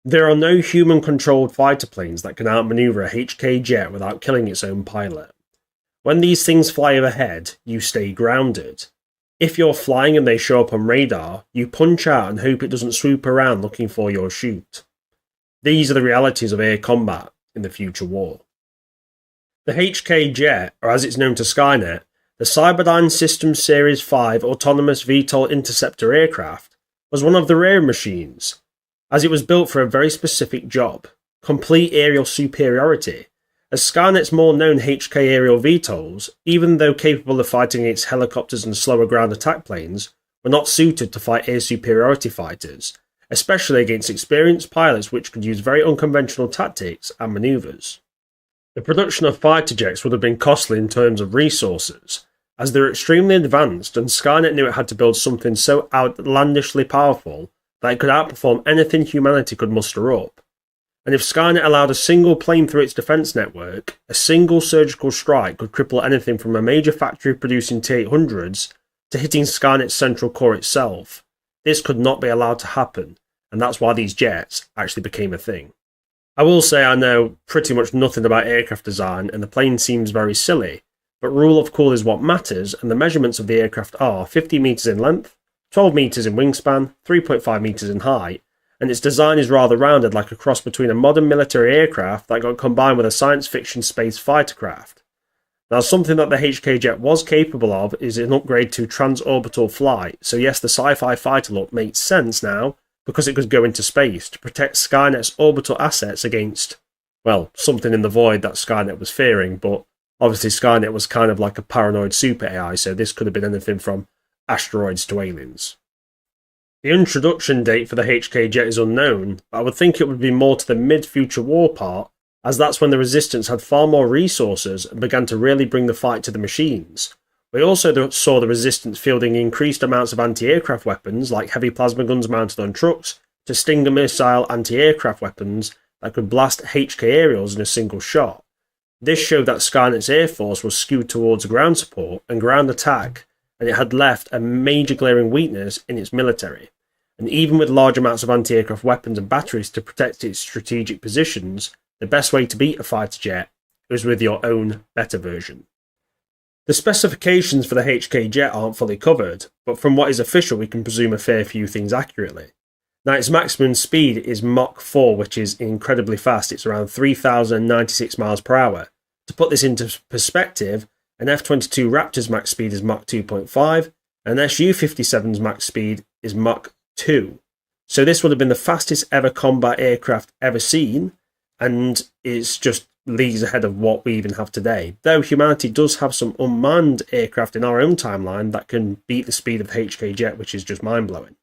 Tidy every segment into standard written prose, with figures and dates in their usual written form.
There are no human-controlled fighter planes that can outmaneuver a HK jet without killing its own pilot. When these things fly overhead, you stay grounded. If you're flying and they show up on radar, you punch out and hope it doesn't swoop around looking for your chute. These are the realities of air combat in the future war. The HK jet, or as it's known to Skynet, the Cyberdyne Systems Series 5 autonomous VTOL interceptor aircraft, was one of the rare machines, as it was built for a very specific job: complete aerial superiority. As Skynet's more known HK aerial VTOLs, even though capable of fighting against helicopters and slower ground attack planes, were not suited to fight air superiority fighters, especially against experienced pilots which could use very unconventional tactics and manoeuvres. The production of fighter jets would have been costly in terms of resources, as they were extremely advanced, and Skynet knew it had to build something so outlandishly powerful that it could outperform anything humanity could muster up. And if Skynet allowed a single plane through its defence network, a single surgical strike could cripple anything from a major factory producing T-800s to hitting Skynet's central core itself. This could not be allowed to happen, and that's why these jets actually became a thing. I will say I know pretty much nothing about aircraft design, and the plane seems very silly, but rule of cool is what matters, and the measurements of the aircraft are 50 metres in length, 12 metres in wingspan, 3.5 metres in height, and its design is rather rounded, like a cross between a modern military aircraft that got combined with a science fiction space fighter craft. Now, something that the HK jet was capable of is an upgrade to transorbital flight, so yes, the sci-fi fighter look makes sense now, because it could go into space to protect Skynet's orbital assets against, well, something in the void that Skynet was fearing, but obviously Skynet was kind of like a paranoid super AI, so this could have been anything from asteroids to aliens. The introduction date for the HK jet is unknown, but I would think it would be more to the mid-future war part, as that's when the Resistance had far more resources and began to really bring the fight to the machines. We also saw the Resistance fielding increased amounts of anti-aircraft weapons, like heavy plasma guns mounted on trucks, to Stinger missile anti-aircraft weapons that could blast HK aerials in a single shot. This showed that Skynet's air force was skewed towards ground support and ground attack, and it had left a major glaring weakness in its military. And even with large amounts of anti-aircraft weapons and batteries to protect its strategic positions, the best way to beat a fighter jet was with your own better version. The specifications for the HK jet aren't fully covered, but from what is official we can presume a fair few things accurately. Now, its maximum speed is Mach 4, which is incredibly fast. It's around 3,096 miles per hour. To put this into perspective, an F-22 Raptor's max speed is Mach 2.5, and an Su-57's max speed is Mach 2. So this would have been the fastest ever combat aircraft ever seen, and it's just leagues ahead of what we even have today. Though humanity does have some unmanned aircraft in our own timeline that can beat the speed of the HK jet, which is just mind-blowing.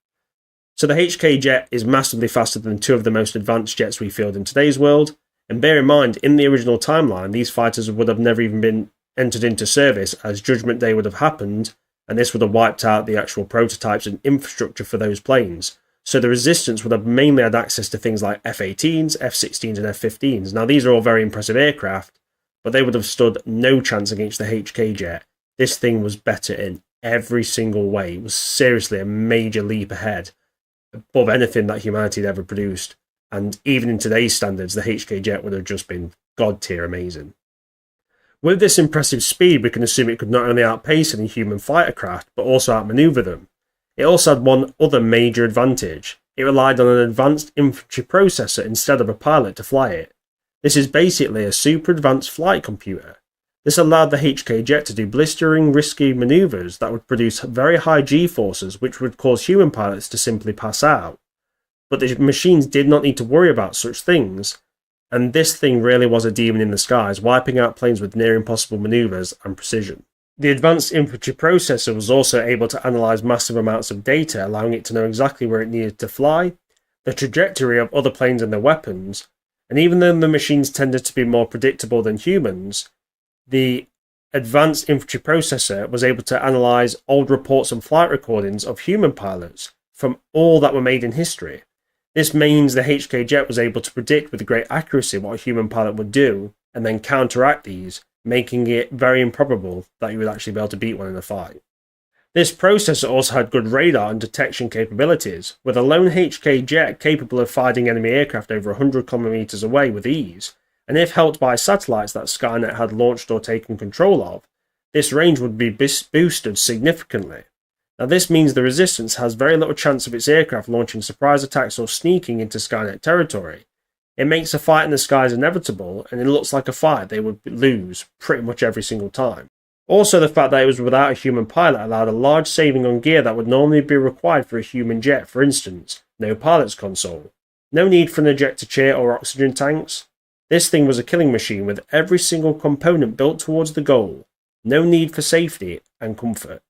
So the HK jet is massively faster than two of the most advanced jets we field in today's world, and bear in mind, in the original timeline, these fighters would have never even been entered into service, as Judgment Day would have happened, and this would have wiped out the actual prototypes and infrastructure for those planes. So the Resistance would have mainly had access to things like F-18s, F-16s and F-15s. Now these are all very impressive aircraft, but they would have stood no chance against the HK jet. This thing was better in every single way. It was seriously a major leap ahead, above anything that humanity had ever produced. And even in today's standards, the HK jet would have just been god tier amazing. With this impressive speed, we can assume it could not only outpace any human fighter craft, but also outmaneuver them. It also had one other major advantage. It relied on an advanced infantry processor instead of a pilot to fly it. This is basically a super advanced flight computer. This allowed the HK jet to do blistering, risky manoeuvres that would produce very high G-forces, which would cause human pilots to simply pass out. But the machines did not need to worry about such things, and this thing really was a demon in the skies, wiping out planes with near impossible manoeuvres and precision. The advanced infantry processor was also able to analyse massive amounts of data, allowing it to know exactly where it needed to fly, the trajectory of other planes and their weapons, and even though the machines tended to be more predictable than humans, the advanced infantry processor was able to analyse old reports and flight recordings of human pilots from all that were made in history. This means the HK jet was able to predict with great accuracy what a human pilot would do, and then counteract these, making it very improbable that you would actually be able to beat one in a fight. This processor also had good radar and detection capabilities, with a lone HK jet capable of finding enemy aircraft over 100 kilometers away with ease, and if helped by satellites that Skynet had launched or taken control of, this range would be boosted significantly. Now this means the Resistance has very little chance of its aircraft launching surprise attacks or sneaking into Skynet territory. It makes a fight in the skies inevitable, and it looks like a fight they would lose pretty much every single time. Also, the fact that it was without a human pilot allowed a large saving on gear that would normally be required for a human jet. For instance, no pilot's console, no need for an ejector chair or oxygen tanks. This thing was a killing machine with every single component built towards the goal, no need for safety and comfort.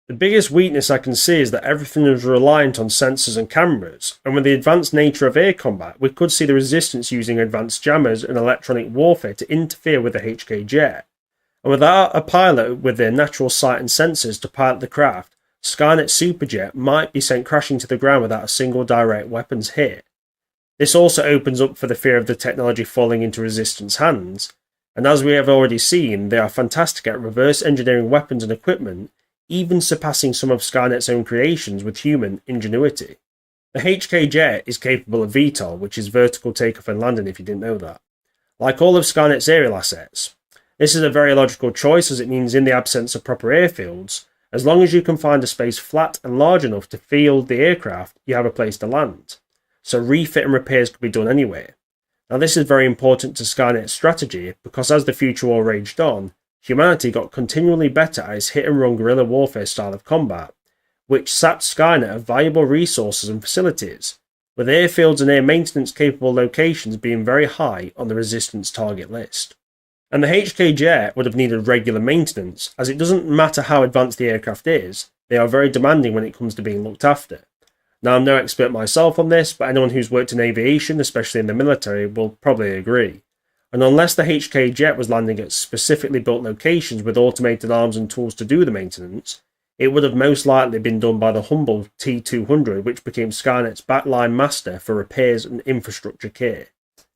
The biggest weakness I can see is that everything is reliant on sensors and cameras, and with the advanced nature of air combat, we could see the Resistance using advanced jammers and electronic warfare to interfere with the HK jet. And without a pilot with their natural sight and sensors to pilot the craft, Skynet's superjet might be sent crashing to the ground without a single direct weapons hit. This also opens up for the fear of the technology falling into Resistance hands, and as we have already seen, they are fantastic at reverse engineering weapons and equipment, even surpassing some of Skynet's own creations with human ingenuity. The HK jet is capable of VTOL, which is vertical takeoff and landing if you didn't know that, like all of Skynet's aerial assets. This is a very logical choice, as it means in the absence of proper airfields, as long as you can find a space flat and large enough to field the aircraft, you have a place to land. So refit and repairs could be done anywhere. Now this is very important to Skynet's strategy, because as the future war raged on, humanity got continually better at its hit-and-run guerrilla warfare style of combat, which sapped Skynet of valuable resources and facilities, with airfields and air maintenance capable locations being very high on the Resistance target list. And the HK jet would have needed regular maintenance, as it doesn't matter how advanced the aircraft is, they are very demanding when it comes to being looked after. Now I'm no expert myself on this, but anyone who's worked in aviation, especially in the military, will probably agree. And unless the HK jet was landing at specifically built locations with automated arms and tools to do the maintenance, it would have most likely been done by the humble T-200, which became Skynet's backline master for repairs and infrastructure care.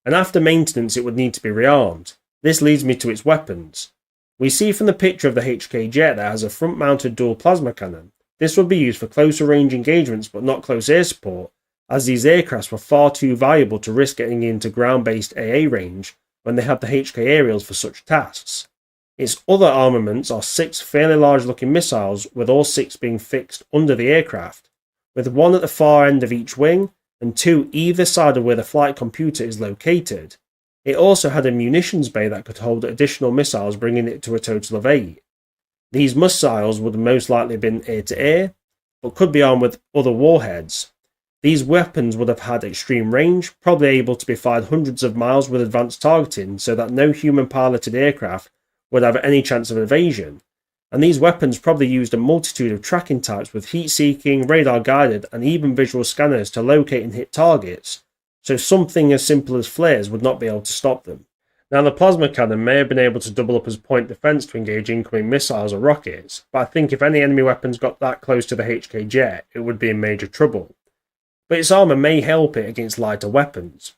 And after maintenance it would need to be rearmed. This leads me to its weapons. We see from the picture of the HK jet that it has a front-mounted dual plasma cannon. This would be used for closer range engagements but not close air support, as these aircrafts were far too valuable to risk getting into ground-based AA range when they had the HK aerials for such tasks. Its other armaments are 6 fairly large-looking missiles, with all 6 being fixed under the aircraft, with 1 at the far end of each wing and 2 either side of where the flight computer is located. It also had a munitions bay that could hold additional missiles, bringing it to a total of 8. These missiles would most likely have been air-to-air, but could be armed with other warheads. These weapons would have had extreme range, probably able to be fired hundreds of miles with advanced targeting, so that no human-piloted aircraft would have any chance of evasion. And these weapons probably used a multitude of tracking types with heat-seeking, radar-guided, and even visual scanners to locate and hit targets, so something as simple as flares would not be able to stop them. Now the plasma cannon may have been able to double up as point defense to engage incoming missiles or rockets, but I think if any enemy weapons got that close to the HK jet, it would be in major trouble. But its armour may help it against lighter weapons.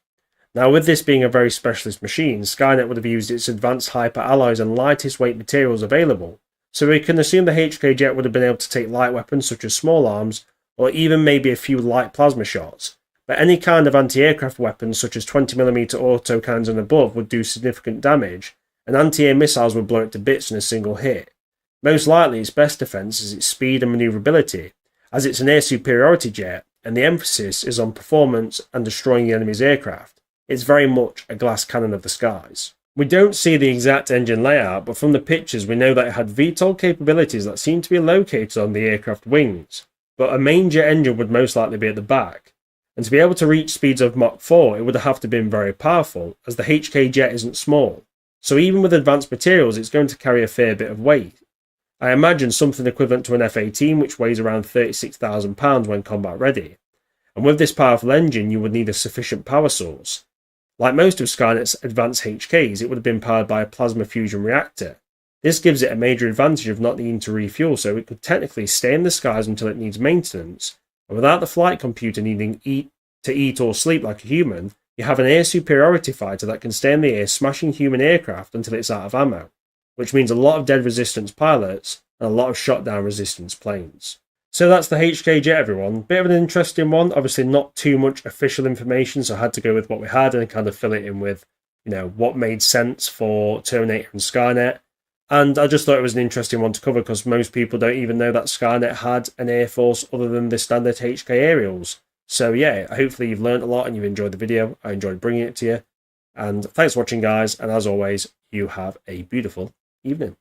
Now with this being a very specialist machine, Skynet would have used its advanced hyper alloys and lightest weight materials available, so we can assume the HK jet would have been able to take light weapons such as small arms, or even maybe a few light plasma shots. But any kind of anti-aircraft weapons such as 20mm autocannons and above would do significant damage, and anti-air missiles would blow it to bits in a single hit. Most likely its best defence is its speed and manoeuvrability, as it's an air superiority jet, and the emphasis is on performance and destroying the enemy's aircraft. It's very much a glass cannon of the skies. We don't see the exact engine layout, but from the pictures we know that it had VTOL capabilities that seem to be located on the aircraft wings, but a main jet engine would most likely be at the back. And to be able to reach speeds of Mach 4, it would have to have been very powerful, as the HK jet isn't small. So even with advanced materials, it's going to carry a fair bit of weight. I imagine something equivalent to an F-18, which weighs around 36,000 pounds when combat ready. And with this powerful engine, you would need a sufficient power source. Like most of Skynet's advanced HKs, it would have been powered by a plasma fusion reactor. This gives it a major advantage of not needing to refuel, so it could technically stay in the skies until it needs maintenance. And without the flight computer needing to eat or sleep like a human, you have an air superiority fighter that can stay in the air smashing human aircraft until it's out of ammo, which means a lot of dead Resistance pilots and a lot of shot-down resistance planes. So that's the HK jet, everyone. Bit of an interesting one. Obviously not too much official information, so I had to go with what we had and kind of fill it in with, what made sense for Terminator and Skynet. And I just thought it was an interesting one to cover because most people don't even know that Skynet had an air force other than the standard HK aerials. So yeah, hopefully you've learned a lot and you've enjoyed the video. I enjoyed bringing it to you. And thanks for watching, guys. And as always, you have a beautiful evening.